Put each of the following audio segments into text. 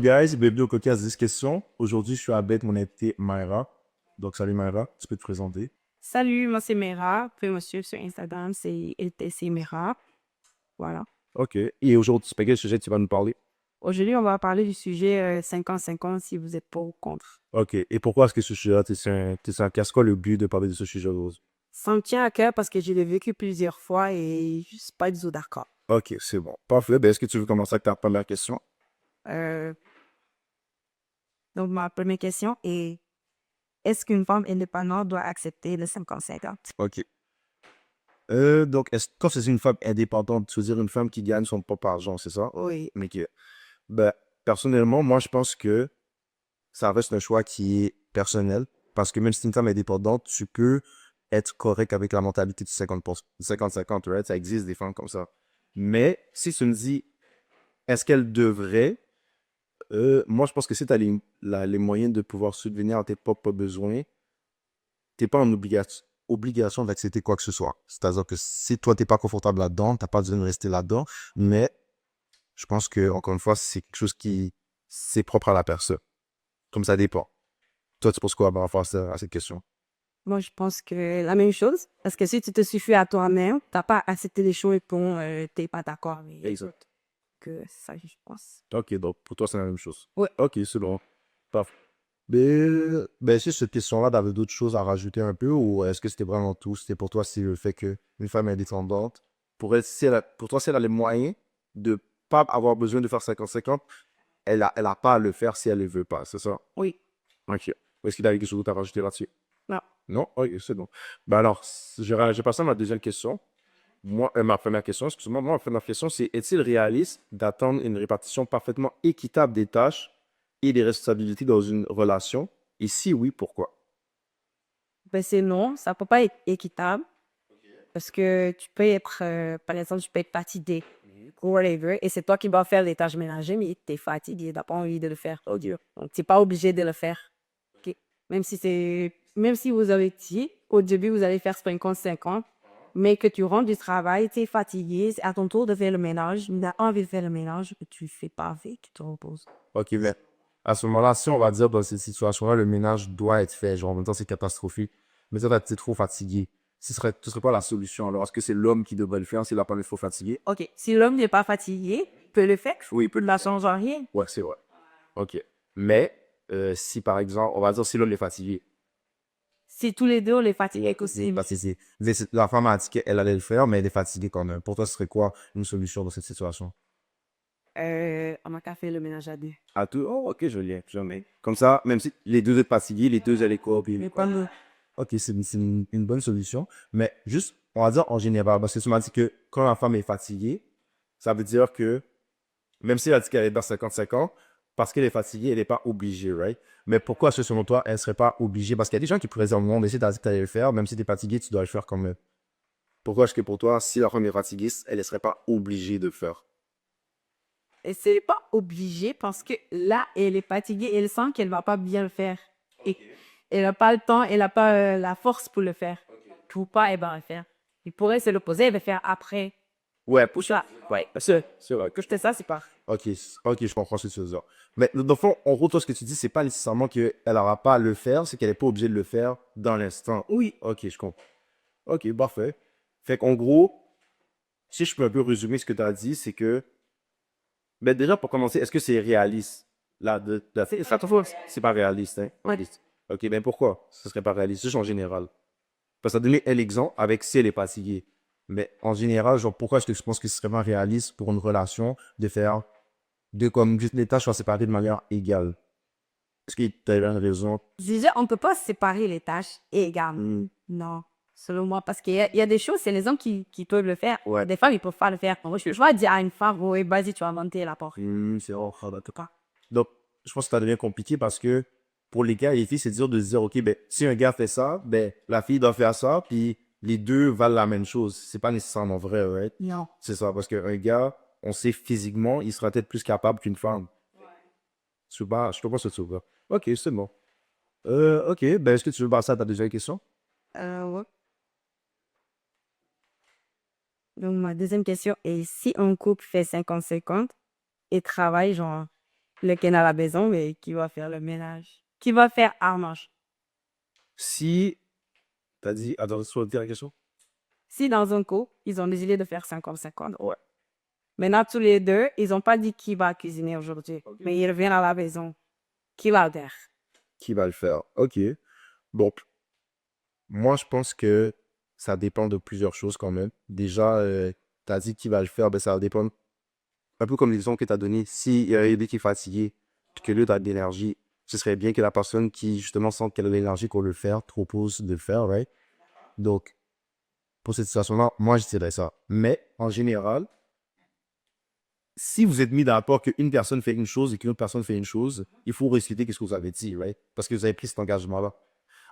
guys, bienvenue au Coquillage 10 questions. Aujourd'hui, je suis avec mon invité Myra. Donc, salut Myra, tu peux te présenter? Salut, moi c'est Mera. Vous pouvez me suivre sur Instagram, c'est LTC Mera. Voilà. Ok. Et aujourd'hui, c'est quel sujet tu vas nous parler? Aujourd'hui, on va parler du sujet 50-50 si vous êtes pour ou contre. Ok. Et pourquoi est-ce que ce sujet-là, qu'est-ce quoi le but de parler de ce sujet aujourd'hui? Ça me tient à cœur parce que je l'ai vécu plusieurs fois et je suis pas du tout d'accord. Ok, c'est bon. Parfait. Ben, est-ce que tu veux commencer avec ta première question? Euh, donc, ma première question est, est-ce qu'une femme indépendante doit accepter le 50-50? Ok. Donc, quand c'est une femme indépendante, tu veux dire une femme qui gagne son propre argent, c'est ça? Oui. Mais que, ben, personnellement, moi, je pense que ça reste un choix qui est personnel. Parce que même si tu es une femme indépendante, tu peux être correct avec la mentalité du 50-50, right? Ça existe des femmes comme ça. Mais si tu me dis, est-ce qu'elle devrait? Moi, je pense que si tu as les moyens de pouvoir subvenir à tes propres besoins, tu n'es pas en obligation d'accepter quoi que ce soit. C'est-à-dire que si toi, tu n'es pas confortable là-dedans, tu n'as pas besoin de rester là-dedans. Mais je pense que, encore une fois, c'est quelque chose qui, c'est propre à la personne. Comme ça dépend. Toi, tu penses quoi par rapport à cette question? Moi, je pense que la même chose. Parce que si tu te suffis à toi-même, t'as pas accepté les choses et bon, t'es pas d'accord avec les Exact. autres. Que ça, je pense. Ok, donc pour toi, c'est la même chose. Ouais. Ok, c'est bon. Parfait. Ben, si cette question-là, t'avais d'autres choses à rajouter un peu, ou est-ce que c'était vraiment tout? C'était pour toi, c'est le fait qu'une femme indépendante, pour elle, pour toi, si elle a les moyens de pas avoir besoin de faire 50-50, elle a pas à le faire si elle ne veut pas, c'est ça? Oui. Ok. Est-ce qu'il y avait quelque chose d'autre à rajouter là-dessus? Non. Non? Ok, c'est bon. Ben alors, j'ai passé à ma deuxième question. Moi, ma première question, excuse-moi, ma première question, c'est est-il réaliste d'attendre une répartition parfaitement équitable des tâches et des responsabilités dans une relation? Et si oui, pourquoi? Ben, c'est non, ça peut pas être équitable parce que tu peux être, par exemple, tu peux être fatigué ou whatever, et c'est toi qui vas faire les tâches ménagères, mais tu es fatigué, tu n'as pas envie de le faire. Oh Dieu. Donc, tu n'es pas obligé de le faire. OK? Même si vous avez dit, au début, vous allez faire 50-50, mais que tu rentres du travail, tu es fatigué, c'est à ton tour de faire le ménage, tu as envie de faire le ménage, mais tu ne fais pas avec, tu te reposes. Ok, mais à ce moment-là, si on va dire dans cette situation-là, le ménage doit être fait, genre en même temps c'est catastrophique, mais ça, t'es trop fatigué. Ce serait quoi la solution alors? Est-ce que c'est l'homme qui devrait le faire si la femme est trop fatiguée? OK. Si l'homme n'est pas fatigué, il peut le faire, Oui, il peut il le ne faire. change rien. Ouais, c'est vrai. Ok. Mais si par exemple, on va dire si l'homme est fatigué, Si tous les deux, on est fatigués aussi. parce que la femme a dit qu'elle allait le faire, mais elle est fatiguée quand même. Pour toi, ce serait quoi une solution dans cette situation? On n'a qu'à faire le ménage à deux. À tout, oh, ok, je l'ai, jamais. Comme ça, même si les deux êtes fatigués, les deux allaient coopérer. Mais pas nous. Ok, c'est une bonne solution. Mais juste, on va dire en général, parce que tu m'as dit que quand la femme est fatiguée, ça veut dire que même si elle a dit qu'elle est dans 55 ans, parce qu'elle est fatiguée, elle n'est pas obligée, right? Mais pourquoi, est-ce que selon toi, elle ne serait pas obligée? Parce qu'il y a des gens qui pourraient dire, non, mais si tu as dit que tu allais le faire, même si tu es fatigué, tu dois le faire quand même. Pourquoi est-ce que pour toi, si la femme est fatiguée, elle ne serait pas obligée de le faire? Et c'est pas obligé parce que là, elle est fatiguée, elle sent qu'elle va pas bien le faire. Et elle n'a pas le temps, elle n'a pas la force pour le faire. Pour pas, elle va le faire. Il pourrait se le poser, elle va faire après. Ouais, Pour ça, ouais. c'est vrai. Que je fais ça, c'est pas. Ok, ok, je comprends ce que tu veux dire. Mais dans le fond, en gros, toi, ce que tu dis, c'est pas nécessairement qu'elle n'aura pas à le faire, c'est qu'elle n'est pas obligée de le faire dans l'instant. Oui. Ok, je comprends. Ok, parfait. Fait qu'en gros, si je peux un peu résumer ce que tu as dit, c'est que, ben déjà, pour commencer, est-ce que c'est réaliste? Là, ça, c'est pas réaliste, hein? Ouais. Ok, ben pourquoi ce serait pas réaliste? Juste en général. Parce que ça donné l'exemple avec si elle est fatiguée. Mais en général, genre, pourquoi est-ce que tu penses que ce serait pas réaliste pour une relation de faire comme juste les tâches soient séparées de manière égale? Est-ce que tu as une raison? Déjà, on ne peut pas séparer les tâches égales. Non, selon moi. Parce qu'il y a des choses, c'est les hommes qui peuvent le faire. Ouais. Des femmes, ils ne peuvent pas le faire. Moi, je vais dire à une femme, oui, vas-y, tu vas monter la porte. C'est hors en tout cas. Donc, je pense que ça devient compliqué parce que pour les gars et les filles, c'est dur de se dire, OK, ben, si un gars fait ça, ben, la fille doit faire ça, puis les deux valent la même chose. C'est pas nécessairement vrai, right? Non. C'est ça, parce qu'un gars, on sait physiquement, il sera peut-être plus capable qu'une femme. Je comprends ce que tu veux dire. OK, c'est bon. OK, ben, est-ce que tu veux passer à ta deuxième question? Ouais. Donc, ma deuxième question est, si un couple fait 50-50 et travaille, genre, lequel à la maison, mais qui va faire le ménage? Qui va faire à manger? Si, t'as dit, attends, tu vas dire la question? Si dans un couple, ils ont décidé de faire 50-50, Ouais. maintenant tous les deux, ils n'ont pas dit qui va cuisiner aujourd'hui, mais ils reviennent à la maison. Qui va le faire? Qui va le faire? Ok. Bon, moi, je pense que ça dépend de plusieurs choses quand même. Déjà, t'as dit qui va le faire, ben ça va dépendre. Un peu comme l'exemple que tu as donné. Si il y a un bébé qui est fatigué, que lui, tu as de l'énergie, ce serait bien que la personne qui, justement, sent qu'elle a de l'énergie pour le faire, te propose de le faire, right? Donc, pour cette situation-là, moi, je dirais ça. Mais, en général, si vous êtes mis d'accord qu'une personne fait une chose et qu'une autre personne fait une chose, il faut respecter ce que vous avez dit, right? Parce que vous avez pris cet engagement-là.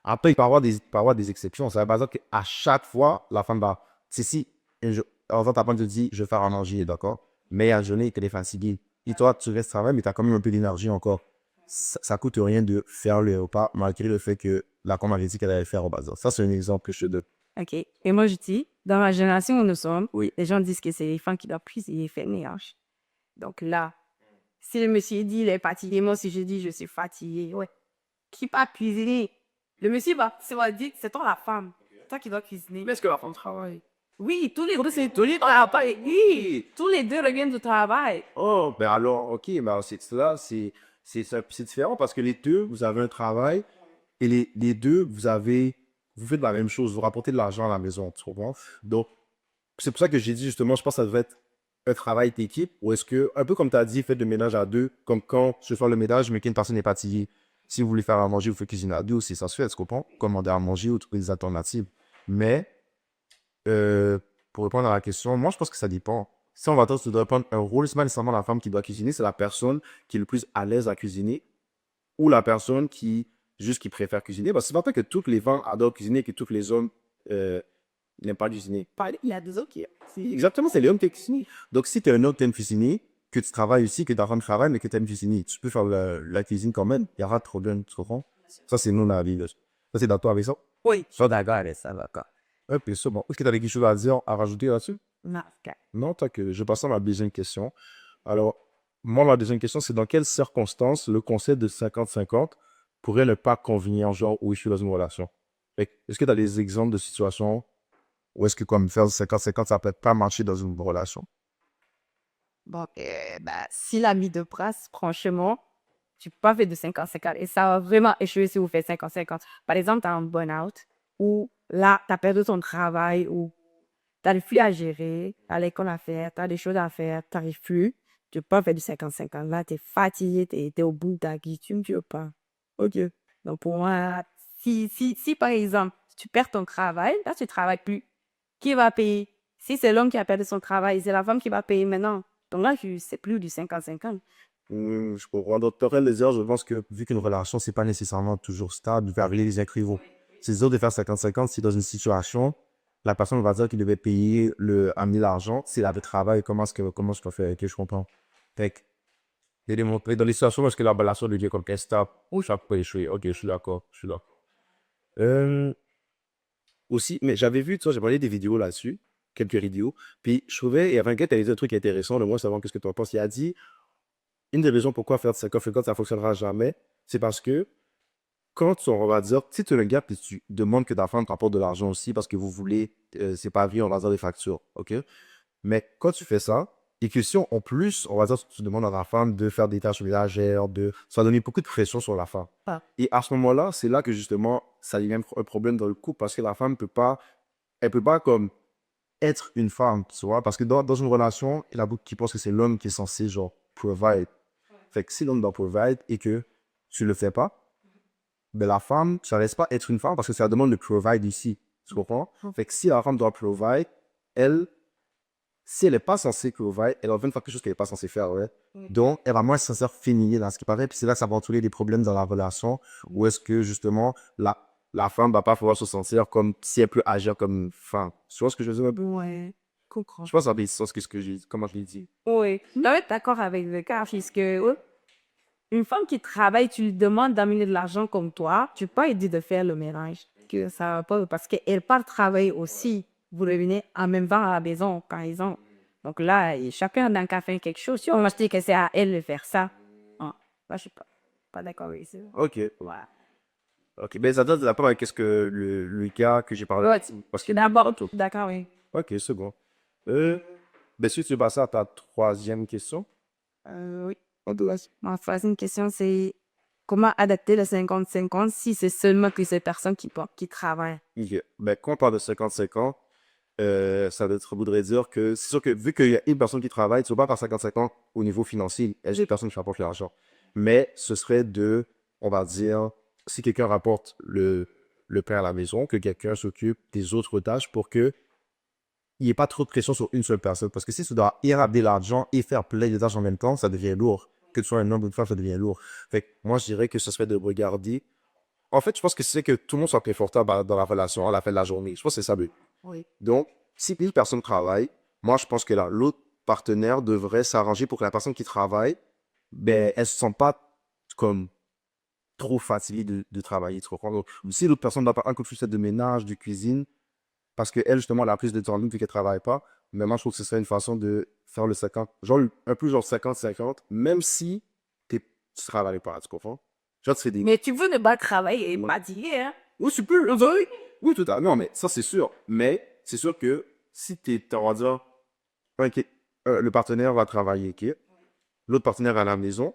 Après, il peut y avoir des exceptions. Ça veut pas dire qu'à chaque fois, la femme va. C'est si, en fait, ta femme te dit, je vais faire un manger, d'accord? Mais à la journée, tu es fatigué. Et toi, tu restes travailler, mais tu as quand même un peu d'énergie encore. Ça coûte rien de faire le repas, malgré le fait que la femme avait dit qu'elle allait le faire au bazar. Ça, c'est un exemple que je te donne. OK. Et moi, je dis, dans la génération où nous sommes, Oui. les gens disent que c'est les femmes qui doivent cuisiner et faire le ménage. Donc là, si le monsieur dit il est fatigué, moi aussi je dis je suis fatiguée, ouais. Qui va cuisiner? Le monsieur va dire que c'est toi la femme. Toi qui dois cuisiner. Mais est-ce que la femme travaille? Oui, tous les deux travaillent. Oui, tous les deux reviennent du travail. Oh, ben alors, ok, mais c'est cela, c'est différent parce que les deux, vous avez un travail et les deux, vous faites la même chose, vous rapportez de l'argent à la maison, tu comprends? Donc, c'est pour ça que j'ai dit justement, je pense que ça devrait être un travail d'équipe ou est-ce que, un peu comme tu as dit, faites le ménage à deux, comme quand je fais le ménage, mais qu'une personne n'est pas fatiguée. Si vous voulez faire à manger, vous faites cuisiner à deux aussi, ça se fait, tu comprends? Commander à manger ou trouver des alternatives. Mais, euh, pour répondre à la question, moi, je pense que ça dépend. Si on va dire que tu dois prendre un rôle, c'est pas nécessairement la femme qui doit cuisiner, c'est la personne qui est le plus à l'aise à cuisiner ou la personne qui préfère cuisiner. Parce que c'est pas vrai que toutes les femmes adorent cuisiner et que tous les hommes n'aiment pas cuisiner. Il y a des hommes qui. Exactement, c'est les hommes qui cuisinent. Donc, si tu es un homme qui aime cuisiner, que tu travailles ici, que ta femme travaille, mais que tu aimes cuisiner, tu peux faire la cuisine quand même. Il y aura trop de tu comprends? Ça, c'est nous, la vie. Là. Ça, c'est d'accord avec ça? Oui. Je suis d'accord avec ça, d'accord. Ouais, puis c'est bon. Est-ce que tu avais quelque chose à dire, à rajouter là-dessus? Non, ok. Non, tant que je passe à ma deuxième question. Alors, moi, ma deuxième question, c'est dans quelles circonstances le concept de 50-50 pourrait ne pas convenir, genre, où je suis dans une relation? Est-ce que tu as des exemples de situations où est-ce que comme faire 50-50, ça peut pas marcher dans une relation? Bon, bah, si l'ami de brasse, franchement, tu peux pas faire de 50-50. Et ça va vraiment échouer si vous faites 50-50. Par exemple, tu as un burn-out ou là, tu as perdu ton travail ou tu as des flux à gérer, tu as l'école à faire, tu as des choses à faire, tu n'arrives plus. Tu peux pas faire du 50-50. Là, tu es fatigué, tu es au bout de ta vie, tu ne peux pas. OK. Donc, pour moi, si par exemple, tu perds ton travail, là, tu ne travailles plus. Qui va payer? Si c'est l'homme qui a perdu son travail, c'est la femme qui va payer maintenant. Donc là, c'est plus du 50-50. Je comprends. Donc, t'aurais les heures, je pense que vu qu'une relation, c'est pas nécessairement toujours stable, il peut arriver des imprévus. C'est dur de faire 50-50 si dans une situation, la personne va dire qu'il devait payer amener l'argent. S'il avait travail, comment je peux faire? Ok, je comprends. Fait que, il y a des dans les situations où est-ce que la relation devient comme stable, ou ça peut échouer. Ok, je suis d'accord, je suis d'accord. Euh, aussi, mais j'avais vu, tu vois, j'ai parlé des vidéos là-dessus, quelques vidéos, puis je trouvais, il y avait un gars qui a dit un truc intéressant, le moins savoir qu'est-ce que tu en penses. Il a dit, une des raisons pourquoi faire de 50-50, ça ne fonctionnera jamais, c'est parce que quand on va dire, si tu es un gars et tu demandes que ta femme te rapporte de l'argent aussi parce que vous voulez, c'est pas vrai, on va dire des factures, ok? Mais quand tu fais ça, et que si en plus, on va dire, tu demandes à ta femme de faire des tâches ménagères, ça va donner beaucoup de pression sur la femme. Ah. Et à ce moment-là, c'est là que justement, ça devient un problème dans le couple parce que la femme elle peut pas comme être une femme, tu vois, parce que dans une relation, il y en a beaucoup qui pensent que c'est l'homme qui est censé, genre, provide. Fait que si l'homme doit provide et que tu le fais pas, ben la femme, ça reste pas être une femme parce que ça demande de provide ici. Tu comprends? Fait que si la femme doit provide, elle, si elle n'est pas censée provide, elle va faire quelque chose qu'elle n'est pas censée faire, ouais. Donc, elle va moins se sentir féminine dans ce qui paraît. Puis c'est là que ça va entraîner des problèmes dans la relation où est-ce que, justement, la femme va pas pouvoir se sentir comme si elle peut agir comme une femme. Tu vois ce que je veux dire un peu? Ouais, comprends. Je pense que ça fait sens que ce que j'ai, comment je l'ai dit. Oui, je dois être d'accord avec le cas, puisque une femme qui travaille, tu lui demandes d'amener de l'argent comme toi, tu peux pas lui dire de faire le ménage. Que ça va pas, parce qu'elle part travailler aussi. Vous revenez en même temps à la maison, par exemple. Donc là, chacun n'a qu'à faire quelque chose. Si on m'a dit que c'est à elle de faire ça, hein, Là, je suis pas d'accord avec ça. Ok. Ouais. Ok. Ben, ça donne la part avec qu'est-ce que le gars que j'ai parlé. Ouais, Parce je que. suis d'abord d'accord, oui. Ok, c'est bon. Euh, ben, si tu veux passer à ta troisième question. Oui. Ma troisième question, c'est comment adapter le 50-50 si c'est seulement que ces personnes qui travaillent? Ok. Ben, quand on parle de 50-50, voudrait dire que c'est sûr que vu qu'il y a une personne qui travaille, tu ne vas pas faire 50-50 au niveau financier. Il y a juste une personne qui rapporte l'argent. Mais ce serait de, on va dire, si quelqu'un rapporte le pain à la maison, que quelqu'un s'occupe des autres tâches pour que il n'y ait pas trop de pression sur une seule personne. Parce que si tu dois y ramener l'argent et faire plein de tâches en même temps, ça devient lourd. Que tu sois un homme ou une femme, ça devient lourd. Fait que moi, je dirais que ce serait de regarder. En fait, je pense que c'est que tout le monde soit confortable dans la relation à la fin de la journée. Je pense que c'est ça le but. Oui. Donc, si une personne travaille, moi, je pense que là, l'autre partenaire devrait s'arranger pour que la personne qui travaille, ben, elle se sente pas comme trop fatiguée de travailler. Tu comprends? Donc, si l'autre personne doit pas un coup de fourchette de ménage, de cuisine, parce qu'elle, justement, elle a plus de temps libre vu qu'elle travaille pas, mais moi, je trouve que ce serait une façon de faire le 50, genre, un peu genre 50-50, même si tu travailles pas, tu comprends? Genre, tu fais des. Mais tu veux ne pas travailler et Ouais. pas dire, hein? Oui, tu peux, oui. Oui, tout à fait. Non, mais ça, c'est sûr. Mais c'est sûr que si on va dire, ok, le partenaire va travailler, ok, l'autre partenaire à la maison,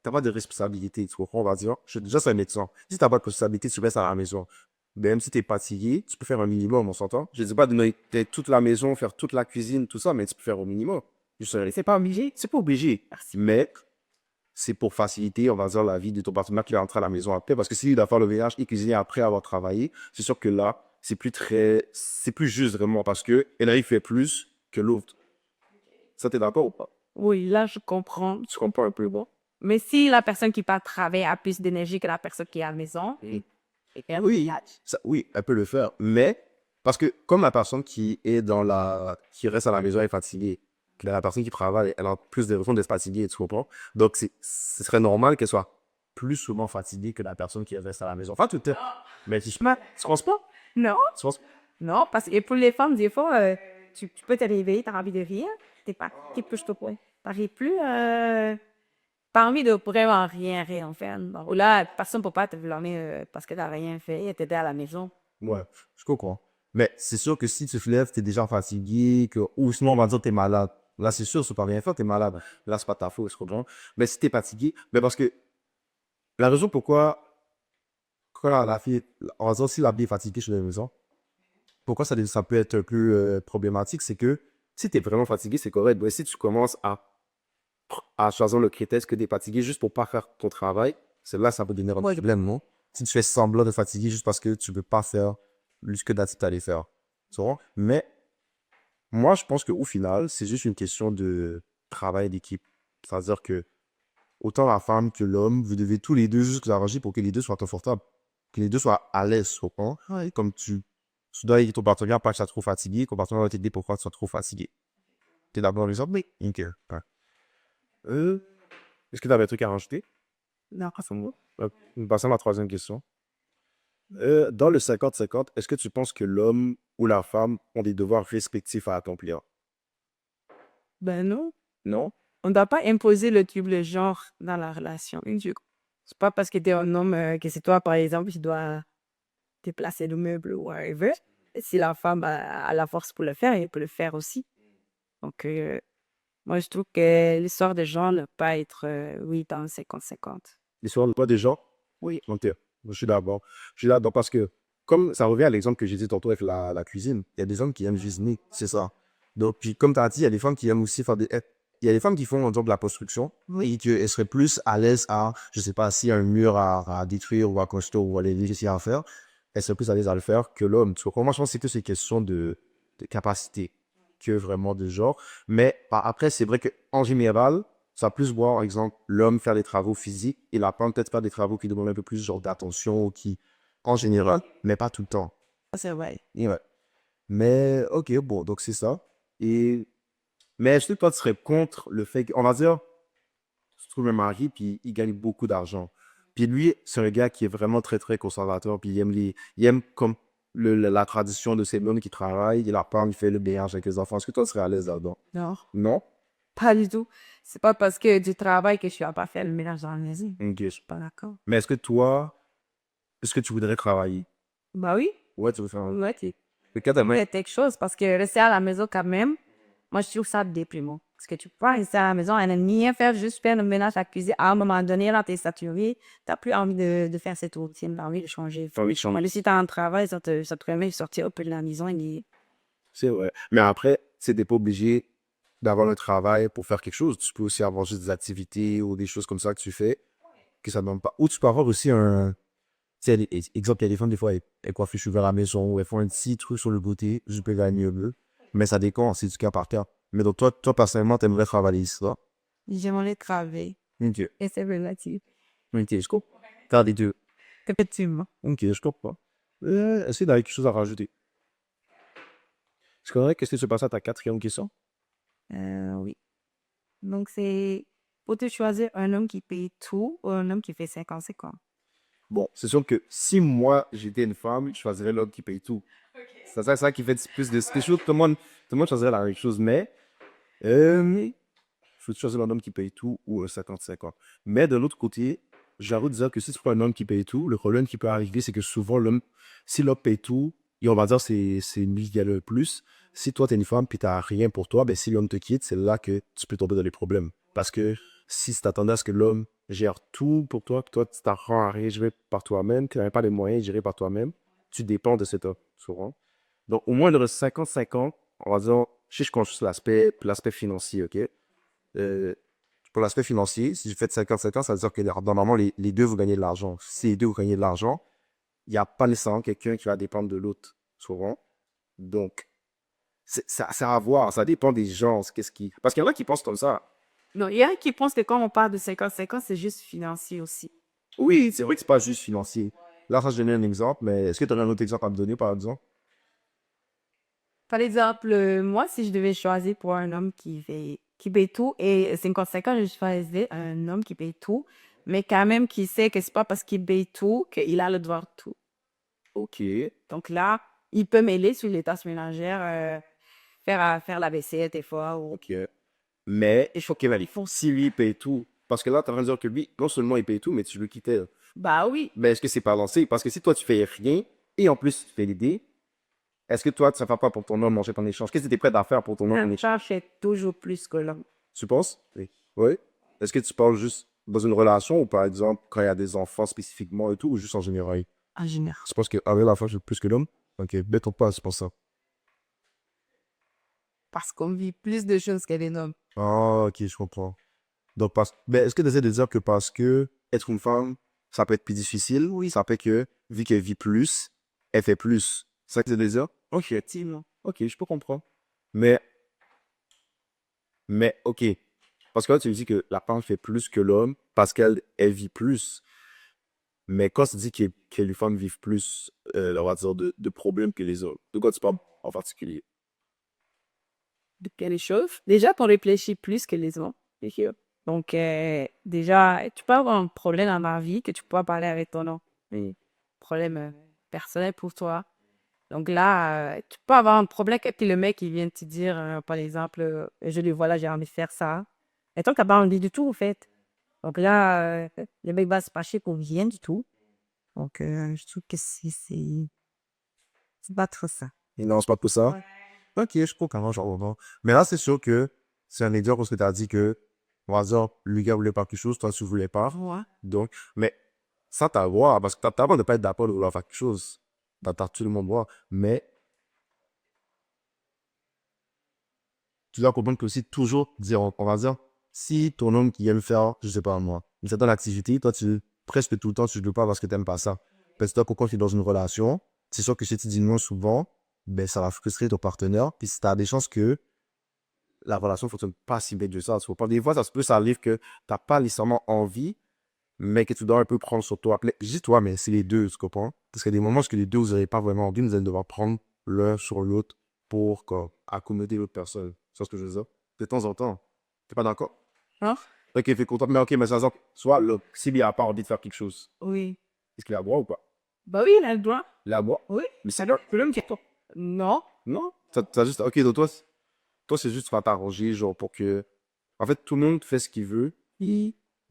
t'as pas de responsabilité, tu comprends, on va dire. Déjà, c'est un médecin. Si t'as pas de responsabilité, tu restes à la maison. Ben, même si t'es fatigué, tu peux faire un minimum, on s'entend. Je dis pas de mettre toute la maison, faire toute la cuisine, tout ça, mais tu peux faire au minimum. C'est pas obligé. C'est pas obligé. Merci. Mais c'est pour faciliter, on va dire, la vie de ton partenaire qui va rentrer à la maison après. Parce que s'il doit faire le ménage et cuisiner après avoir travaillé, c'est sûr que là, c'est plus juste vraiment parce que elle il fait plus que l'autre. Ça, t'es d'accord ou pas? Oui, là, je comprends. Tu comprends un peu, bon? Mais si la personne qui part travailler a plus d'énergie que la personne qui est à la maison, Oui, oui, elle peut le faire. Mais, parce que comme la personne qui reste à la maison est fatiguée, que la personne qui travaille, elle a plus de raisons d'être fatiguée, tu comprends? Donc, ce serait normal qu'elle soit plus souvent fatiguée que la personne qui reste à la maison. Enfin, tout est. Mais si je tu penses pas? non, Tu penses? non, parce que pour les femmes, des fois, tu peux te réveiller, tu as envie de rire, t'es pas, t'es plus te point. T'arrives plus, pas envie de vraiment rien en faire. Bon, ou là, personne ne peut pas te blâmer parce que t'as rien fait, et t'étais à la maison. Ouais, je comprends. Mais c'est sûr que si tu te lèves, t'es déjà fatigué, ou sinon on va dire t'es malade. Là, c'est sûr, c'est pas rien faire, t'es malade. Là, c'est pas ta faute, je comprends. Mais si t'es fatigué, mais parce que la raison pourquoi, quand la fille, on va dire si la fille est fatiguée chez la maison, pourquoi ça peut être un peu problématique, c'est que si t'es vraiment fatigué, c'est correct. Mais si tu commences à choisir le critère que t'es fatigué juste pour pas faire ton travail, c'est là que ça peut devenir un problème, non? Si tu fais semblant de fatiguer juste parce que tu peux pas faire ce que tu allais faire. Tu vois? Mais moi, je pense qu'au final, c'est juste une question de travail d'équipe. C'est-à-dire que autant la femme que l'homme, vous devez tous les deux juste vous arranger pour que les deux soient confortables, que les deux soient à l'aise, tu comprends? Ouais. Comme tu dois aider ton partenaire pas que tu sois trop fatigué, ton partenaire va t'aider pour pas que tu sois trop fatigué. T'es d'accord avec ça? Oui. Ok. Ouais. Euh, Est-ce que tu avais un truc à rajouter? Non, pas moi. Passons à la troisième question. Dans le 50-50, est-ce que tu penses que l'homme ou la femme ont des devoirs respectifs à accomplir? Ben non. Non? On ne doit pas imposer le double genre dans la relation. C'est pas parce que tu es un homme que c'est toi, par exemple, qui dois déplacer le meuble ou whatever. Si la femme a la force pour le faire, elle peut le faire aussi. Donc, moi, je trouve que l'histoire de genre ne peut pas être, oui, dans le 50-50. L'histoire de pas des gens? Oui. Ok, je suis d'accord. Je suis d'accord parce que, comme ça revient à l'exemple que j'ai dit tantôt avec la cuisine, il y a des hommes qui aiment cuisiner, c'est ça. Donc, puis comme tu as dit, il y a des femmes qui aiment aussi faire des. Il y a des femmes qui font, exemple, de la construction et qu'elles seraient plus à l'aise à, je sais pas, s'il y a un mur à détruire ou à construire ou à les laisser à faire, elles seraient plus à l'aise à le faire que l'homme. Tu vois, moi, je pense que c'est que c'est question de capacité que vraiment de genre. Mais après, c'est vrai qu'en général, ça va plus voir, par exemple, l'homme faire des travaux physiques et la femme peut-être faire des travaux qui demandent un peu plus genre d'attention ou qui, en général, mais pas tout le temps. Ça, c'est vrai. Et ouais. Mais, ok, bon, donc c'est ça. Et, mais je sais pas, tu serais contre le fait qu'on va dire, tu trouves un mari, puis il gagne beaucoup d'argent. Puis lui, c'est un gars qui est vraiment très, très conservateur, puis il aime comme la tradition de ces hommes qui travaillent, il a pas, il fait le ménage avec les enfants. Est-ce que toi, tu serais à l'aise là-dedans? Non. Non? Pas du tout. C'est pas parce que du travail que je suis à pas faire le ménage dans la maison. Ok. Je suis pas d'accord. Mais est-ce que tu voudrais travailler? Bah oui. Ouais, tu veux faire un... Ouais, tu Mais quand même, fais quelque chose parce que rester à la maison quand même, moi, je trouve ça déprimant. Parce que tu peux pas rester à la maison et ne rien faire, juste faire le ménage à la cuisine. À un moment donné, là, t'es saturé. T'as plus envie de faire cette routine. T'as envie de changer. t'as envie de changer. Mais si t'as un travail, ça te permet de sortir un peu de la maison et C'est vrai. Mais après, tu n'es pas obligé d'avoir un travail pour faire quelque chose. Tu peux aussi avoir juste des activités ou des choses comme ça que tu fais que ça ne demande pas. Ou tu peux avoir aussi un... Tu sais, exemple, il y a des femmes, des fois, elles coiffent les cheveux à la maison ou elles font un petit truc sur le côté, juste pour gagner un peu. Mais ça dépend, c'est du cas par cas. Mais donc, toi personnellement, tu aimerais travailler ça. j'aimerais travailler. Ok. Et c'est relatif. Ok, je comprends. Faire les deux. Effectivement. Ok, je comprends. Essaye d'avoir quelque chose à rajouter. C'est correct? Qu'est-ce que tu passes à ta quatrième question? Oui. Donc, c'est pour te choisir un homme qui paye tout ou un homme qui fait 50-50. Bon, c'est sûr que si moi, j'étais une femme, je choisirais l'homme qui paye tout. C'est ça qui fait plus de choses. Tout le monde choisirait la même chose, mais faut choisir un homme qui paye tout ou un 50-50. Mais de l'autre côté, j'avoue de dire que si c'est pas un homme qui paye tout, le problème qui peut arriver, c'est que souvent, si l'homme paye tout, et on va dire c'est lui qui a le plus. Si toi, t'es une femme puis t'as rien pour toi, ben si l'homme te quitte, c'est là que tu peux tomber dans les problèmes. Parce que si tu t'attendais à ce que l'homme gère tout pour toi, que toi, tu t'arranges à rien gérer par toi-même, que tu n'avais pas les moyens de gérer par toi-même, tu dépends de cet homme, souvent. Donc, au moins, le 50-50, on va dire, si je compte juste l'aspect financier, OK? Euh, pour l'aspect financier, si je fais 50-50, ça veut dire que normalement, les deux, vous gagnez de l'argent. Si les deux, vous gagnez de l'argent, il n'y a pas nécessairement quelqu'un qui va dépendre de l'autre, souvent. Donc, c'est à voir. Ça dépend des gens. Parce qu'il y en a qui pensent comme ça. Non, il y a qui pensent que quand on parle de 50-50, c'est juste financier aussi. Oui, c'est vrai que c'est pas juste financier. Là, ça, je donnais un exemple, mais est-ce que tu aurais un autre exemple à me donner, par exemple? Par exemple, moi, si je devais choisir pour un homme qui paye tout, et 50-50, je choisirais un homme qui paye tout, mais quand même qui sait que c'est pas parce qu'il paye tout qu'il a le droit de tout. OK. Donc là, il peut m'aider sur les tâches ménagères, faire la vaisselle des fois. OK. Mais il faut qu'il valide. Si lui, il paye tout. Parce que là, tu es en train de dire que lui, non seulement il paye tout, mais tu le quittais. Bah oui, Mais est-ce que c'est pas lancé? Parce que si toi, tu fais rien, et en plus, tu fais l'idée, est-ce que toi, tu ne fais pas pour ton homme manger ton échange? Qu'est-ce que tu es prêt à faire pour ton homme en un échange? charge fait toujours plus que l'homme. Tu penses? Oui. Oui. Est-ce que tu parles juste dans une relation ou par exemple quand il y a des enfants spécifiquement et tout, ou juste en général? En général. Tu penses qu'avec la femme, c'est plus que l'homme? Ok, bête pas, c'est pour ça. Parce qu'on vit plus de choses que les hommes. Ah, ok, je comprends. Donc, ben, est-ce que tu essaies de dire que parce que être une femme, ça peut être plus difficile? Oui. Ça fait que, vu qu'elle vit plus, elle fait plus. C'est ça que tu essaies de dire? Ok. Effectivement. Ok, je peux comprendre. Mais, ok. Parce que là, tu dis que la femme fait plus que l'homme parce qu'elle vit plus. Mais quand tu dis que les femmes vivent plus, on va dire, de problèmes que les hommes, de quoi tu parles en particulier? De quelle chose? Déjà, qu'on réfléchit plus que les hommes. C'est sûr. Donc, déjà, tu peux avoir un problème dans ma vie que tu peux pas parler avec ton homme. Oui. Problème personnel pour toi. Donc là, tu peux avoir un problème et puis le mec, il vient te dire, par exemple, je lui vois là, j'ai envie de faire ça. Et toi, tu n'as pas envie du tout, en fait. Donc là, le mec va se fâcher pour rien du tout. Donc, je trouve que c'est pas trop ça. Et non, c'est pas pour ça. Ok, je comprends, genre, bon. Mais là, c'est sûr que c'est un exemple parce que tu as dit que, on va dire, le gars voulait pas quelque chose, toi, tu voulais pas. Ouais. Donc, mais ça, t'as à voir, parce que t'as le droit de pas être d'accord de vouloir faire quelque chose. T'as tout le monde voir. Mais tu dois comprendre que aussi, toujours dire, on va dire, si ton homme qui aime faire, je sais pas moi, une certaine activité, toi, presque tout le temps, tu ne le pas parce que t'aimes pas ça. Parce que toi, quand tu es dans une relation, c'est sûr que si tu dis non souvent, ben, ça va frustrer ton partenaire. Puis tu as des chances que la relation ne fonctionne pas si bien que ça. Tu vois pas. Des fois, ça arrive que tu n'as pas nécessairement envie, mais que tu dois un peu prendre sur toi. Je dis toi, mais c'est les deux, tu comprends? Parce qu'il y a des moments où les deux, vous n'avez pas vraiment envie, vous allez devoir prendre l'un sur l'autre pour comme, accommoder l'autre personne. C'est ce que je veux dire? De temps en temps. T'es pas d'accord? Hein? Ok, fait content. Mais ok, mais ça veut dire, soit l'autre, s'il n'a pas envie de faire quelque chose, Oui. est-ce qu'il a le droit ou pas? Bah oui, il a le droit. Il a le droit? Oui. Mais c'est le problème qui est toi. Non. Non? T'as juste, ok, donc toi, c'est juste, tu vas t'arranger, genre, pour que En fait, tout le monde fait ce qu'il veut.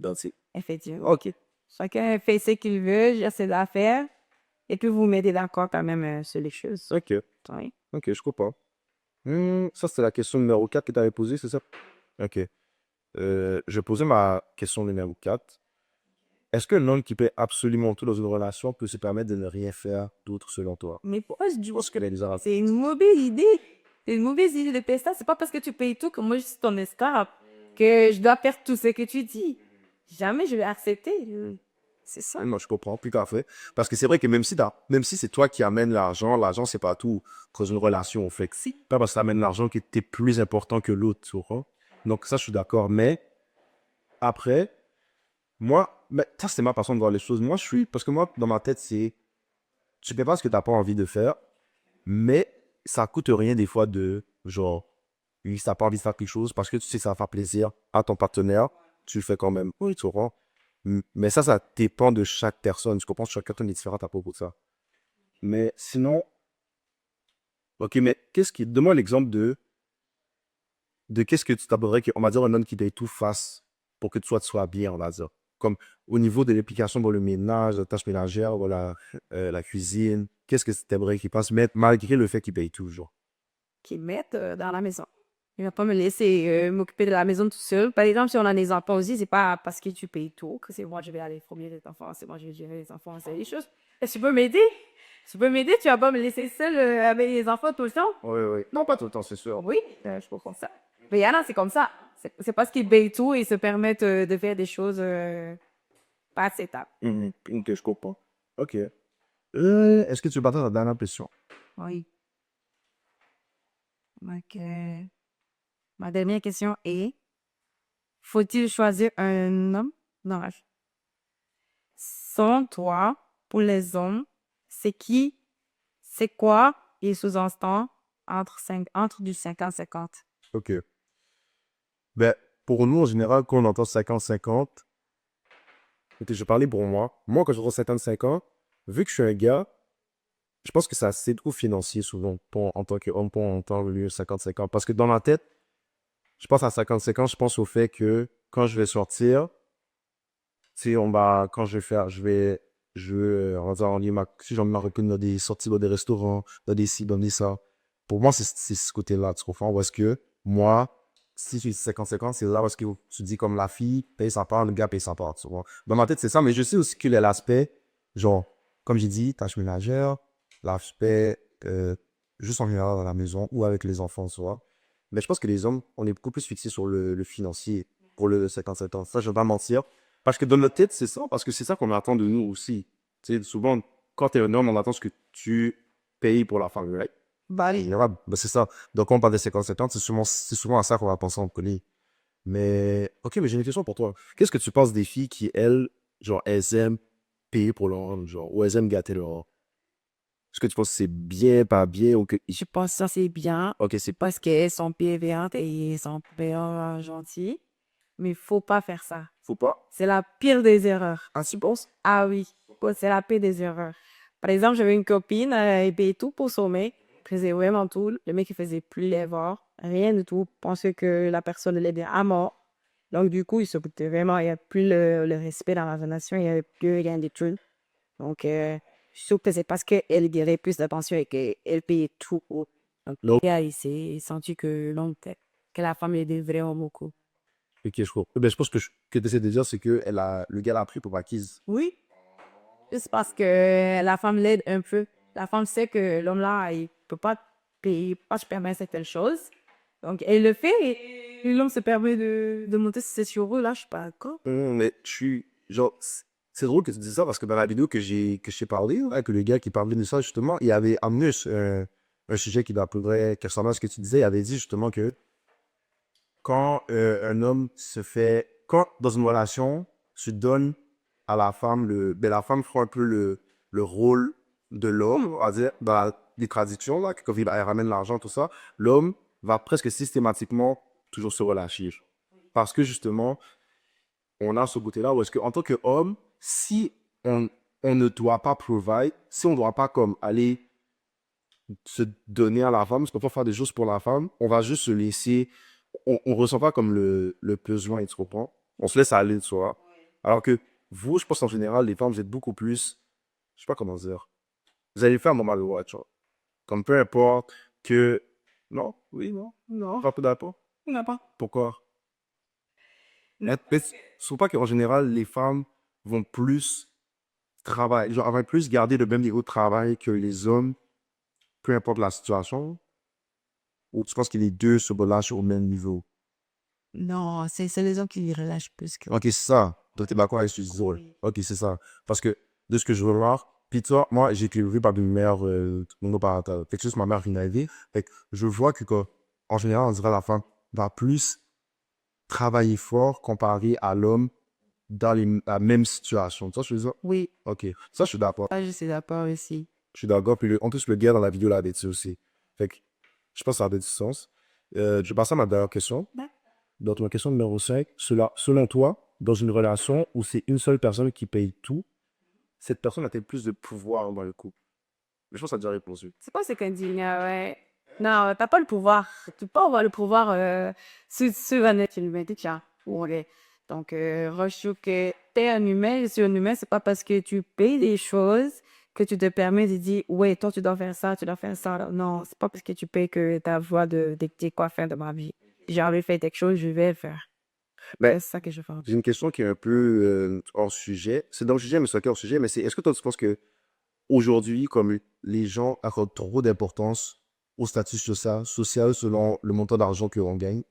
That's it. Effectivement. OK. Chacun fait ce qu'il veut, gère ses affaires, et puis vous mettez d'accord quand même sur les choses. OK. Oui. OK, je comprends. Ça, c'était la question numéro 4 que tu avais posée, c'est ça? OK. Je vais poser ma question numéro 4. Est-ce qu'un homme qui paie absolument tout dans une relation peut se permettre de ne rien faire d'autre selon toi? Mais pourquoi je dis Je pense qu'elle est déjà c'est une mauvaise idée. C'est une mauvaise idée de payer ça. C'est pas parce que tu payes tout que moi je suis ton esclave que je dois faire tout ce que tu dis. Jamais je vais accepter. C'est ça. Moi, je comprends, plus qu'à fait. Parce que c'est vrai que même si c'est toi qui amènes l'argent, c'est pas tout. Dans une relation, on fait que si. Pas parce que tu amènes l'argent que tu es plus important que l'autre, tu vois. Donc, ça, je suis d'accord. Mais après, moi, mais ça, c'est ma façon de voir les choses. Parce que moi, dans ma tête, c'est, tu fais pas ce que t'as pas envie de faire, mais ça coûte rien des fois de, genre, oui, si t'as pas envie de faire quelque chose parce que tu sais que ça va faire plaisir à ton partenaire, tu le fais quand même. Oui, tu comprends. Mais ça dépend de chaque personne. Tu comprends, chaque personne est différente à propos de ça. Mais sinon, ok, mais donne-moi l'exemple de qu'est-ce que tu t'aborderais qu'on va dire un homme qui paye tout face pour que tu sois bien, on va dire. Comme au niveau de l'implication dans le ménage, la tâche ménagère, voilà, la cuisine, qu'est-ce que tu aimerais qu'il fasse, malgré le fait qu'il paye toujours? Qu'ils mettent dans la maison. Il va pas me laisser m'occuper de la maison tout seul. Par exemple, si on a des enfants aussi, c'est pas parce que tu payes tout que c'est moi je vais aller promener les enfants, c'est moi je vais gérer les enfants, c'est des choses. Est-ce que tu peux m'aider? Tu peux m'aider? Tu vas pas me laisser seule avec les enfants tout le temps? Oui, oui. Non, pas tout le temps, c'est sûr. Oui, je comprends ça. Mais il y en a, c'est comme ça. C'est parce qu'ils payent tout et ils se permettent de faire des choses pas acceptables. Ok, je comprends. Ok. Est-ce que tu partages la dernière question? Oui. Donc, ma dernière question est, faut-il choisir un homme? Non, selon toi, pour les hommes, c'est qui, c'est quoi les sous-instants entre du 50-50? Ok. Ben, pour nous, en général, quand on entend 50-50, écoutez, je vais parler pour moi. Moi, quand j'entends 55 ans, vu que je suis un gars, je pense que c'est assez trop financier souvent en tant qu'homme pour entendre le 55 ans. Parce que dans ma tête, je pense à 55 ans, je pense au fait que quand je vais sortir, tu sais, quand je vais faire, on va dire, si j'ai envie de me reconnais dans des sorties, dans des restaurants, dans des ci, dans des ça. Pour moi, c'est ce côté-là, tu comprends? Parce que moi, si je suis 50-50, c'est là parce que tu dis comme la fille paye sa part, le gars paye sa part, tu vois. Dans ma tête, c'est ça, mais je sais aussi qu'il y a l'aspect, genre, comme j'ai dit, tâche ménagère, l'aspect, juste en général dans la maison ou avec les enfants, tu vois. Mais je pense que les hommes, on est beaucoup plus fixés sur le financier pour le 57 ans. Ça, je vais pas mentir. Parce que dans notre tête, c'est ça. Parce que c'est ça qu'on attend de nous aussi. Tu sais, souvent, quand tu es un homme, on attend ce que tu payes pour la femme, right? Bah, Et là, ben, c'est ça. Donc, quand on parle de 57 ans, c'est souvent à ça qu'on va penser en premier. Mais, ok, mais j'ai une question pour toi. Qu'est-ce que tu penses des filles qui, elles, genre, elles aiment payer pour leur homme, genre, ou elles aiment gâter leur homme? Est-ce que tu penses que c'est bien, pas bien, ou que... je pense que ça c'est bien Ok, c'est parce qu'elles sont bienveillantes et elles sont bien gentilles, mais il faut pas faire ça. faut pas. C'est la pire des erreurs. Ah, tu penses? Ah oui, c'est la pire des erreurs. Par exemple, j'avais une copine, elle payait tout pour son mec, faisait vraiment tout. Le mec, il faisait plus l'effort, rien du tout, pensait que la personne l'aidait à mort. Donc, du coup, il se foutait vraiment, il n'y a plus le respect dans la relation, il n'y avait plus rien du tout. Donc, je trouve que c'est parce qu'elle dirait plus d'attention et qu'elle payait tout. Donc, Non. le gars, il s'est senti que, que la femme l'aidait vraiment beaucoup. Ok, je crois. Ben, je pense que tu essaies de dire, c'est que le gars l'a pris pour acquise. Oui, juste parce que la femme l'aide un peu. La femme sait que l'homme-là, il peut pas payer, pas se permettre certaines choses. Donc, elle le fait et l'homme se permet de monter sur ses chevaux. Là, je suis pas d'accord. Mais je suis. Genre, c'est drôle que tu dises ça parce que dans la vidéo que j'ai parlé, ouais, que le gars qui parlait de ça, justement, il avait amené un sujet qui, à peu près, qui ressemblait à ce que tu disais. Il avait dit justement que quand un homme se fait. Quand dans une relation, tu donnes à la femme la femme fera un peu le rôle de l'homme, on va dire, dans les traditions, là, que quand elle ramène l'argent, tout ça, l'homme va presque systématiquement toujours se relâcher. Parce que justement, on a ce côté-là où est-ce qu'en tant qu'homme, si on, on ne doit pas provide, si on ne doit pas comme aller se donner à la femme, parce qu'on peut faire des choses pour la femme, on va juste se laisser on ressent pas comme le besoin, tu comprends? On se laisse aller, tu vois. Alors que vous, je pense en général, les femmes, vous êtes beaucoup plus, je sais pas comment dire, vous allez faire normal watch, genre. Comme peu importe que, non, oui, non, Non, pas d'accord. non pas. Pourquoi? Mais je trouve pas qu'en général, les femmes vont plus travailler, genre, elles vont plus garder le même niveau de travail que les hommes, peu importe la situation, ou tu penses que les deux se relâchent au même niveau? Non, c'est les hommes qui relâchent plus que... Ok, c'est ça. Donc, t'es d'accord avec ce que je dis, ouais. Oui. Ok, c'est ça. Parce que, de ce que je remarque, puis toi, moi, j'ai été élevé par une mère monoparentale. Fait que juste ma mère qui m'a. Fait que je vois que, quoi, en général, on dirait la femme va plus travailler fort comparé à l'homme dans la même situation. Tu vois ce que je veux dire? Oui, Ok. Ça, je suis d'accord. ça, je suis d'accord aussi. Je suis d'accord. Puis, en plus, le gars dans la vidéo l'avait dit aussi. Fait que, je pense que ça a du sens. Je vais passer à ma dernière question. Ben, Donc, ma question numéro 5. Selon toi, dans une relation où c'est une seule personne qui paye tout, cette personne a-t-elle plus de pouvoir dans le couple? Mais je pense que ça a déjà répondu. c'est pas ce qu'on dit, ouais. Non, t'as pas le pouvoir. Tu peux pas avoir le pouvoir sur un être humain, tu vois. Ouais. Donc, je trouve que t'es un humain, je suis un humain, c'est pas parce que tu payes des choses que tu te permets de dire, ouais, toi, tu dois faire ça, tu dois faire ça. Non, c'est pas parce que tu payes que tu as le droit de dicter quoi faire de ma vie. Si j'ai envie de faire quelque chose, je vais le faire. Mais C'est ça que je fais. j'ai une question qui est un peu hors sujet. C'est dans le sujet, mais c'est pas hors sujet. Mais c'est est-ce que toi, tu penses que aujourd'hui, comme les gens accordent trop d'importance au statut social selon le montant d'argent qu'on gagne?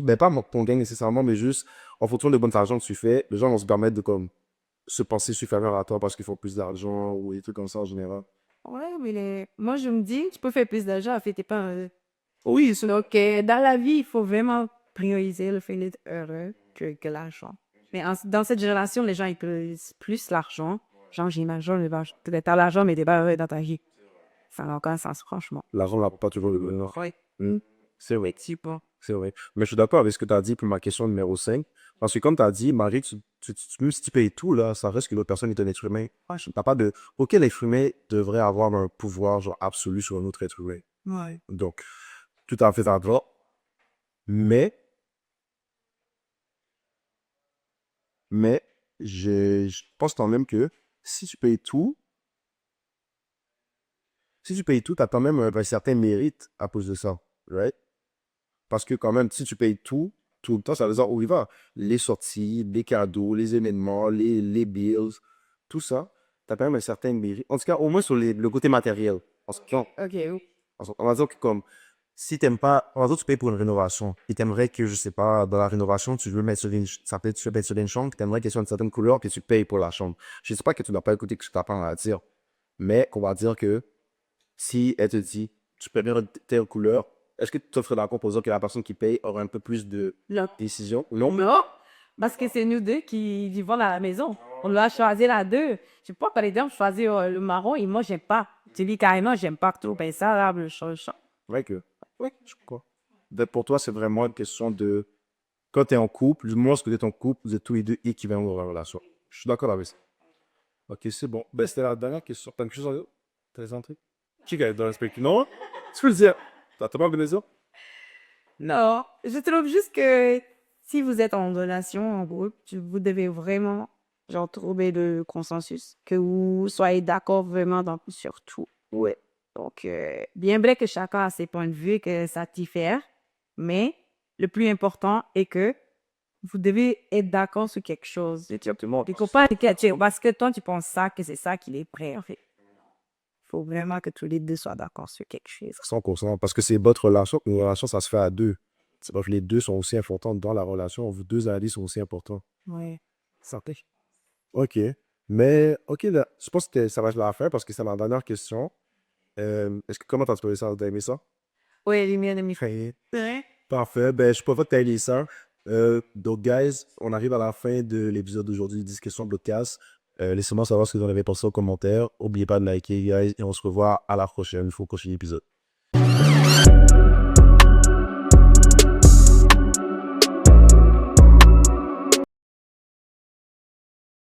Ben, pas qu'on gagne nécessairement, mais juste en fonction de bon argent que tu fais, les gens vont se permettre de comme se penser supérieur à toi parce qu'ils font plus d'argent ou des trucs comme ça en général. Ouais, mais moi, je me dis, tu peux faire plus d'argent, en fait, t'es pas oui, donc, dans la vie, il faut vraiment prioriser le fait d'être heureux que l'argent. Mais dans cette génération, les gens, ils priorisent plus l'argent. Genre, j'imagine, t'as l'argent, mais t'es pas heureux dans ta vie. Ça n'a aucun sens, franchement. L'argent n'a pas toujours le bonheur. Oui, Hmm. C'est vrai. super. C'est vrai. Mais je suis d'accord avec ce que tu as dit pour ma question numéro 5. Parce que comme tu as dit, Marie, même si tu payes tout, là, ça reste que l'autre personne est un être humain. T'as pas de. Auquel être humain devrait avoir un pouvoir genre absolu sur un autre être humain. Ouais. Donc, tout à fait d'accord. Mais, mais, je pense quand même que si tu payes tout, si tu payes tout, tu as quand même un certain mérite à cause de ça. Right? Parce que quand même, si tu payes tout le temps, ça veut dire où il va. Les sorties, les cadeaux, les événements, les bills, tout ça, tu as quand même un certain mérite. En tout cas, au moins sur le côté matériel. Parce que, OK, oui. on va dire que comme, si t'aimes pas, on va dire que tu payes pour une rénovation, et t'aimerais que, je sais pas, dans la rénovation, tu veux mettre sur ça peut être, tu veux mettre sur une chambre, t'aimerais qu'elle soit une certaine couleur, puis tu payes pour la chambre. Je sais pas que tu dois pas écouter ce que tu as à dire, mais qu'on va dire que si elle te dit, tu préfères telle couleur, est-ce que tu t'offres d'accord pour dire que la personne qui paye aura un peu plus de Là. décision? Non? Non, parce que c'est nous deux qui vivons dans la maison. On doit choisir la deux. Je peux pas, par exemple, choisir le marron et moi, j'aime pas. Tu dis carrément, j'aime pas trop. Ben ça, là, je... Ouais que. Ouais, je crois. Donc, pour toi, c'est vraiment une question de. Quand tu es en couple, du moins, lorsque tu es en couple, vous êtes tous les deux équivalents dans la relation. Je suis d'accord avec ça. Ok, c'est bon. Ben, c'était la dernière question. T'as quelque chose à dire? T'as des entrées? Qui gagne dans l'aspect? Non? Tu peux le dire. T'as pas besoin de dire? Non, je trouve juste que si vous êtes en relation, en groupe, vous devez vraiment, genre, trouver le consensus, que vous soyez d'accord vraiment sur tout. Ouais. Donc, bien vrai que chacun a ses points de vue, que ça diffère, mais le plus important est que vous devez être d'accord sur quelque chose. Exactement. Il faut pas parce que toi, tu penses ça, que c'est ça qu'il est prêt, en fait. Il faut vraiment que tous les deux soient d'accord sur quelque chose. 100%. Parce que c'est votre relation. Une relation, ça se fait à deux. C'est parce que les deux sont aussi importants dans la relation. Vous deux alliés sont aussi importants. Ouais. Santé. OK. Mais, OK, là, je pense que ça va être la fin parce que c'est ma dernière question. Comment t'as trouvé ça? T'as aimé ça? Oui, les miens, les Très miens. parfait. Ben, je suis pas fait que t'as aimé ça. Donc, guys, on arrive à la fin de l'épisode d'aujourd'hui, 10 questions de podcast. Laissez-moi savoir ce que vous en avez pensé en commentaire. N'oubliez pas de liker, guys, et on se revoit à la prochaine, pour le prochain épisode.